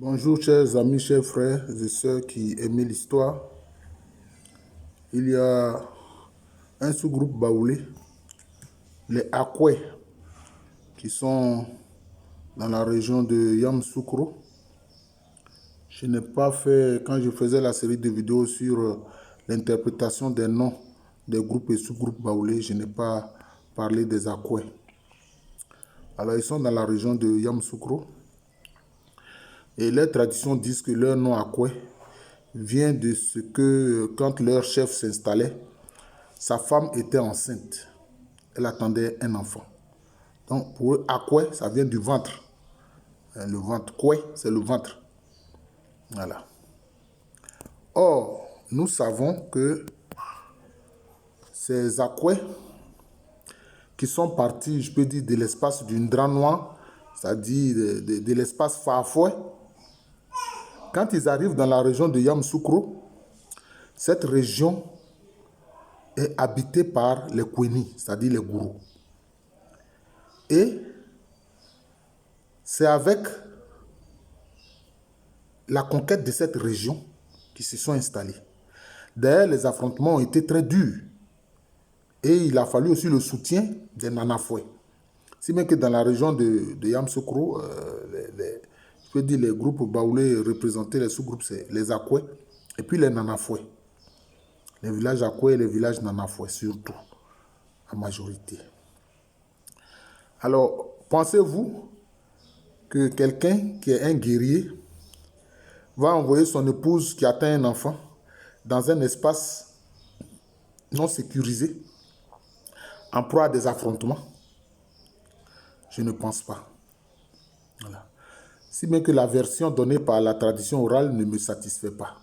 Bonjour chers amis, chers frères et sœurs qui aiment l'histoire. Il y a un sous-groupe baoulé, les Akwe, qui sont dans la région de Yamoussoukro. Je n'ai pas fait, quand je faisais la série de vidéos sur l'interprétation des noms des groupes et sous-groupes baoulés, je n'ai pas parlé des Akwe. Alors ils sont dans la région de Yamoussoukro. Et les traditions disent que leur nom Akwe vient de ce que, quand leur chef s'installait, sa femme était enceinte. Elle attendait un enfant. Donc, pour eux, Akwe, ça vient du ventre. Le ventre. Kwe, c'est le ventre. Voilà. Or, nous savons que ces Akwe qui sont partis, je peux dire, de l'espace du drap noir, c'est-à-dire de l'espace Fafoué, quand ils arrivent dans la région de Yamoussoukro, cette région est habitée par les Kweni, c'est-à-dire les gourous. Et c'est avec la conquête de cette région qui se sont installés. D'ailleurs, les affrontements ont été très durs. Et il a fallu aussi le soutien des Nanafoué. Si bien que dans la région de Yamoussoukro, je peux dire les groupes baoulés représentés, les sous-groupes, c'est les Akwe et puis les Nanafoué. Les villages Akwe et les villages Nanafoué, surtout, en majorité. Alors, pensez-vous que quelqu'un qui est un guerrier va envoyer son épouse qui atteint un enfant dans un espace non sécurisé, en proie à des affrontements? Je ne pense pas. Voilà. Si bien que la version donnée par la tradition orale ne me satisfait pas.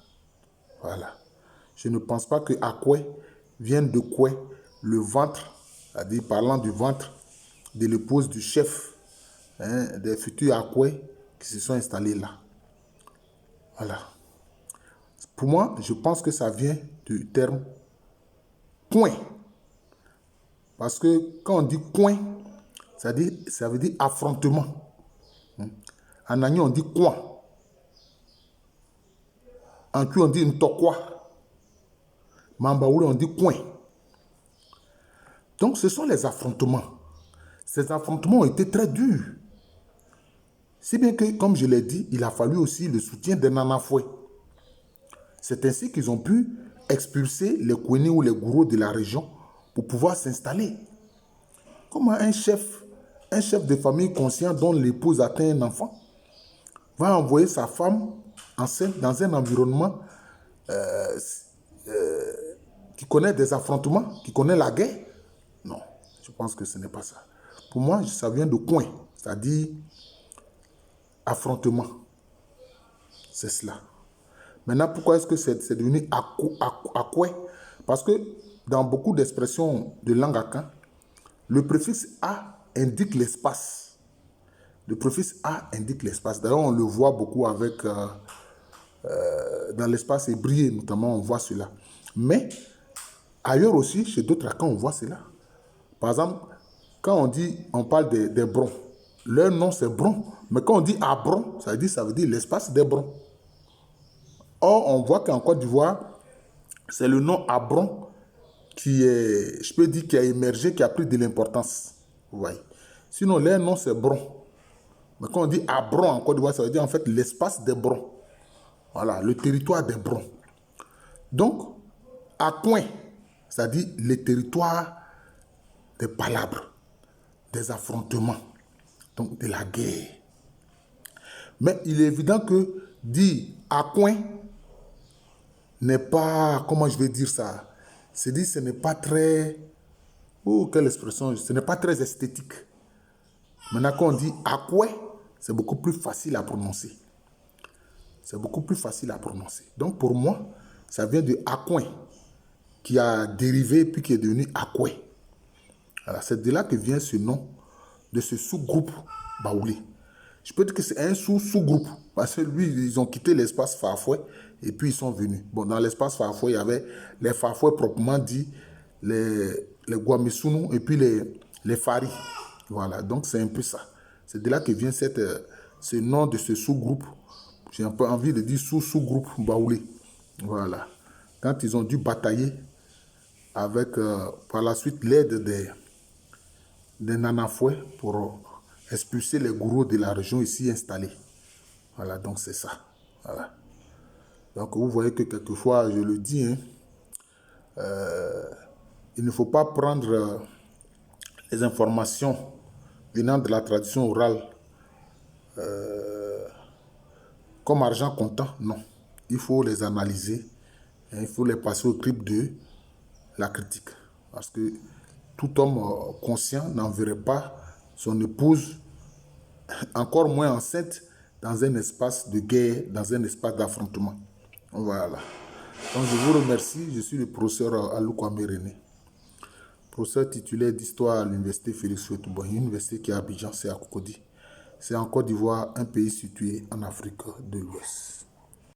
Voilà. Je ne pense pas que Akwe vienne de Kwe, le ventre, c'est-à-dire parlant du ventre de l'épouse du chef, des futurs Akwe qui se sont installés là. Voilà. Pour moi, je pense que ça vient du terme coin. Parce que quand on dit coin, ça veut dire affrontement. En Agni, on dit coin. En Kui, on dit ntokwa. Mambaoulé, on dit coin. Donc, ce sont les affrontements. Ces affrontements ont été très durs. Si bien que, comme je l'ai dit, il a fallu aussi le soutien des Nanafoué. C'est ainsi qu'ils ont pu expulser les Kweni ou les gourous de la région pour pouvoir s'installer. Comment un chef de famille conscient dont l'épouse atteint un enfant va envoyer sa femme enceinte dans un environnement qui connaît des affrontements, qui connaît la guerre? Non, je pense que ce n'est pas ça. Pour moi, ça vient de coin, c'est-à-dire affrontement. C'est cela. Maintenant, pourquoi est-ce que c'est devenu Akwe? Parce que dans beaucoup d'expressions de langue akan, le préfixe A indique l'espace. Le préfixe A indique l'espace. D'ailleurs, on le voit beaucoup avec... dans l'espace ébrié, notamment, on voit cela. Mais ailleurs aussi, chez d'autres Akans, on voit cela. Par exemple, quand on parle des Brons, leur nom c'est Bron. Mais quand on dit Abron, ça veut dire l'espace des Brons. Or, on voit qu'en Côte d'Ivoire, c'est le nom Abron qui est, je peux dire, qui a émergé, qui a pris de l'importance. Vous voyez. Sinon, leur nom c'est Bron. Mais quand on dit Abron en Côte d'Ivoire, ça veut dire en fait l'espace des Brons. Voilà, le territoire des Brons. Donc, Akouin, c'est-à-dire le territoire des palabres, des affrontements, donc de la guerre. Mais il est évident que dire Akouin n'est pas, comment je vais dire ça, c'est dire ce n'est pas très, oh quelle expression, ce n'est pas très esthétique. Maintenant quand on dit Akoué, c'est beaucoup plus facile à prononcer. C'est beaucoup plus facile à prononcer. Donc pour moi, ça vient de Akouin, qui a dérivé puis qui est devenu Akoué. Voilà, c'est de là que vient ce nom de ce sous-groupe baoulé. Je peux dire que c'est un sous-groupe. Parce que lui, ils ont quitté l'espace Fafoué et puis ils sont venus. Bon, dans l'espace Fafoué, il y avait les Fafoué proprement dit, les Guamisounou et puis les Fari. Voilà, donc c'est un peu ça. C'est de là que vient ce nom de ce sous-groupe. j'ai un peu envie de dire sous-groupe Baoulé. Voilà. Quand ils ont dû batailler avec, par la suite, l'aide des Nanafoués pour expulser les gourous de la région ici installés. Voilà, donc c'est ça. Voilà. Donc vous voyez que quelquefois, je le dis, hein, il ne faut pas prendre les informations venant de la tradition orale comme argent comptant. Non. Il faut les analyser. Et il faut les passer au crible de la critique. Parce que tout homme conscient n'enverrait pas son épouse, encore moins enceinte, dans un espace de guerre, dans un espace d'affrontement. Voilà. Donc je vous remercie. Je suis le professeur Alou Kwame René, professeur titulaire d'histoire à l'université Félix Houphouët-Boigny, une université qui est à Abidjan, c'est à Cocody. C'est en Côte d'Ivoire, un pays situé en Afrique de l'Ouest.